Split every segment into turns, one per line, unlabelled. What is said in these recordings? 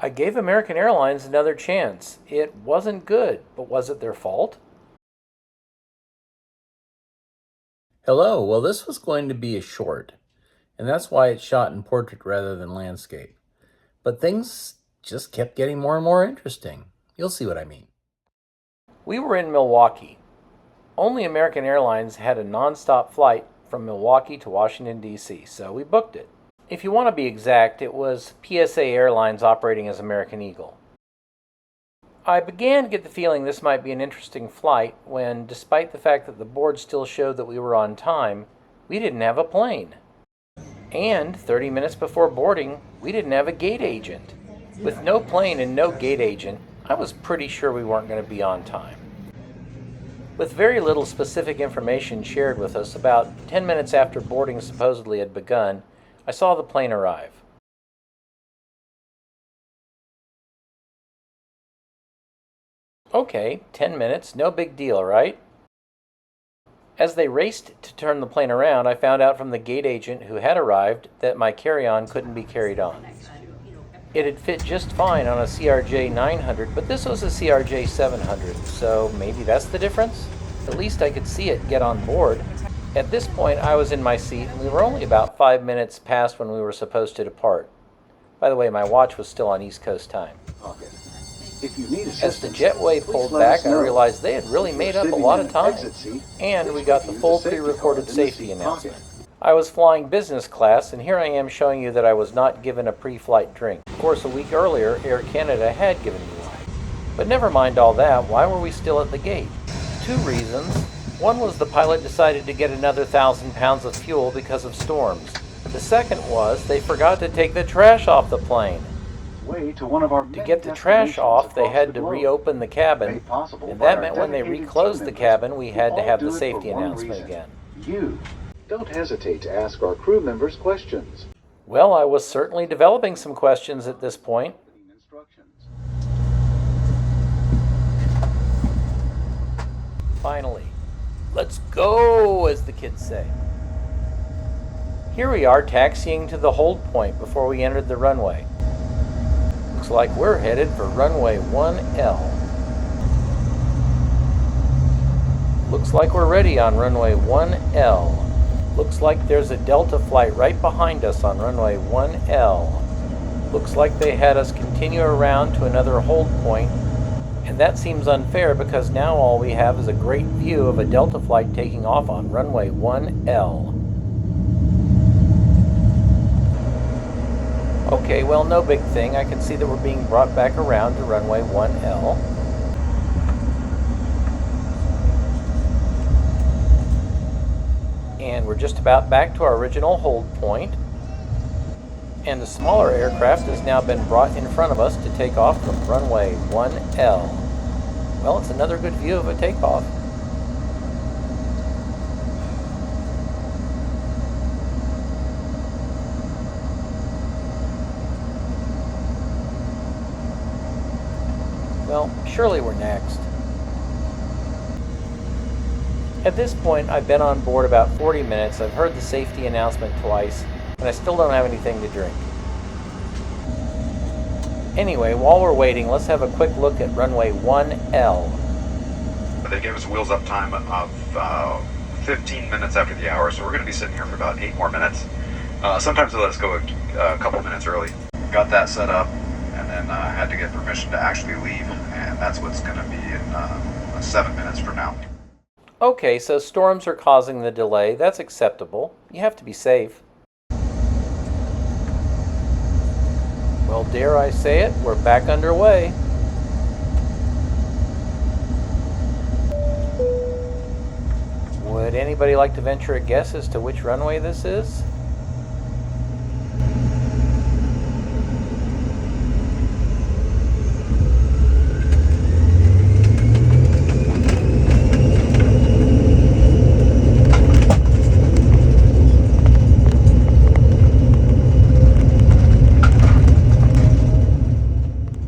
I gave American Airlines another chance. It wasn't good, but was it their fault?
Hello, well, this was going to be a short, and that's why it's shot in portrait rather than landscape. But things just kept getting more and more interesting. You'll see what I mean.
We were in Milwaukee. Only American Airlines had a nonstop flight from Milwaukee to Washington, D.C., so we booked it. If you want to be exact, it was PSA Airlines operating as American Eagle. I began to get the feeling this might be an interesting flight when, despite the fact that the board still showed that we were on time, we didn't have a plane. And 30 minutes before boarding, we didn't have a gate agent. With no plane and no gate agent, I was pretty sure we weren't going to be on time. With very little specific information shared with us, about 10 minutes after boarding supposedly had begun, I saw the plane arrive. Okay, 10 minutes, no big deal, right? As they raced to turn the plane around, I found out from the gate agent who had arrived that my carry-on couldn't be carried on. It had fit just fine on a CRJ 900, but this was a CRJ 700, so maybe that's the difference? At least I could see it get on board. At this point, I was in my seat, and we were only about 5 minutes past when we were supposed to depart. By the way, my watch was still on East Coast time. As the jetway pulled back, I realized they had really made up a lot of time, and we got the full pre-recorded safety announcement. I was flying business class, and here I am showing you that I was not given a pre-flight drink. Of course, a week earlier, Air Canada had given me one. But never mind all that, why were we still at the gate? Two reasons. One was the pilot decided to get another 1,000 pounds of fuel because of storms. The second was they forgot to take the trash off the plane. To get the trash off, they had to reopen the cabin, and that meant when they reclosed the cabin, we had to have the safety announcement again.
Don't hesitate to ask our crew members questions.
Well, I was certainly developing some questions at this point. Finally, let's go, as the kids say. Here we are taxiing to the hold point before we entered the runway. Looks like we're headed for runway 1L. Looks like we're ready on runway 1L. Looks like there's a Delta flight right behind us on runway 1L. Looks like they had us continue around to another hold point, and that seems unfair because now all we have is a great view of a Delta flight taking off on runway 1L. Okay, well, no big thing. I can see that we're being brought back around to runway 1L. And we're just about back to our original hold point. And the smaller aircraft has now been brought in front of us to take off from runway 1L. Well, it's another good view of a takeoff. Well, surely we're next. At this point, I've been on board about 40 minutes, I've heard the safety announcement twice, and I still don't have anything to drink. Anyway, while we're waiting, let's have a quick look at runway 1L.
They gave us a wheels up time of 15 minutes after the hour, so we're going to be sitting here for about 8 more minutes. Sometimes they let us go a couple minutes early. Got that set up, and then had to get permission to actually leave, and that's what's going to be in 7 minutes from now.
Okay, so storms are causing the delay. That's acceptable. You have to be safe. Well, dare I say it, we're back underway. Would anybody like to venture a guess as to which runway this is?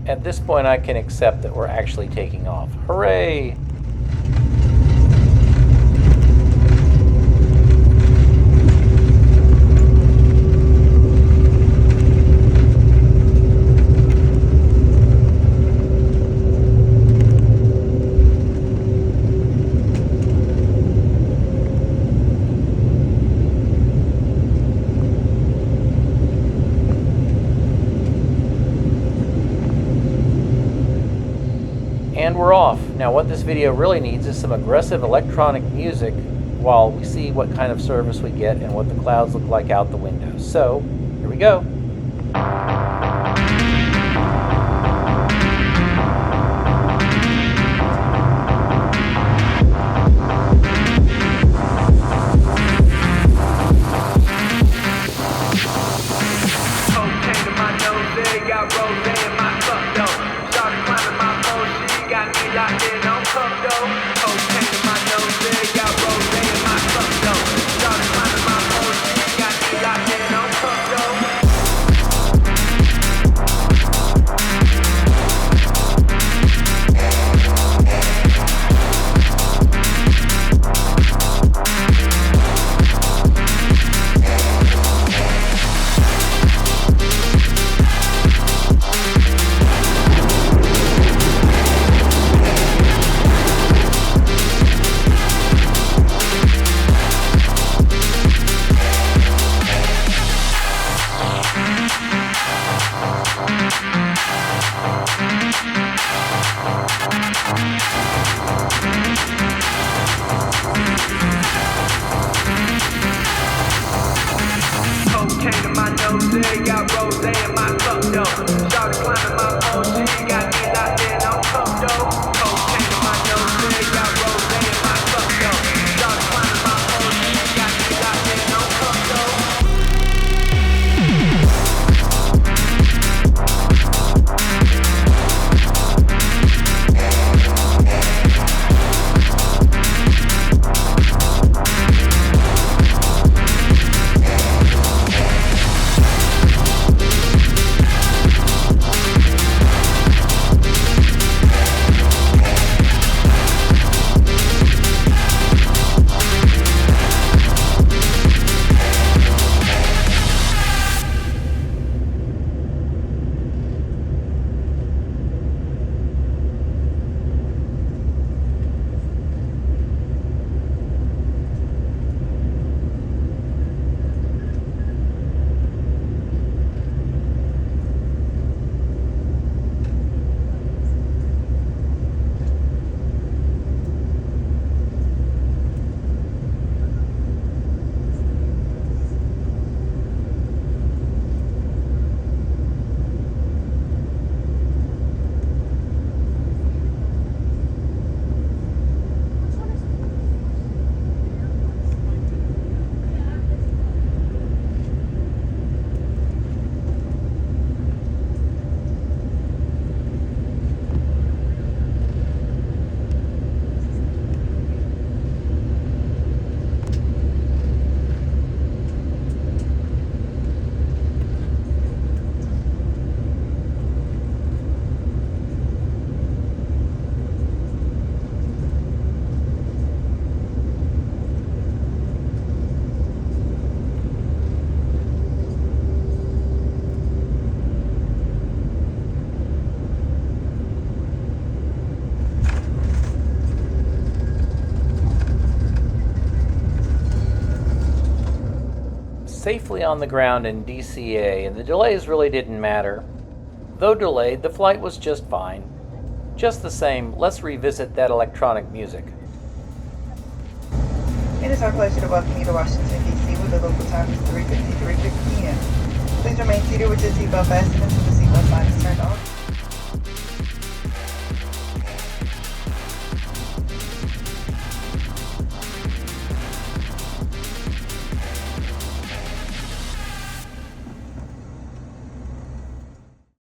At this point, I can accept that we're actually taking off. Hooray! And we're off. Now what this video really needs is some aggressive electronic music while we see what kind of service we get and what the clouds look like out the window. So, here we go. Safely on the ground in DCA, and the delays really didn't matter. Though delayed, the flight was just fine. Just the same, let's revisit that electronic music.
It is our pleasure to welcome you to Washington, D.C. where the local time is 3:50 p.m. Please remain seated with your seatbelt fastened until the seatbelt sign is turned off.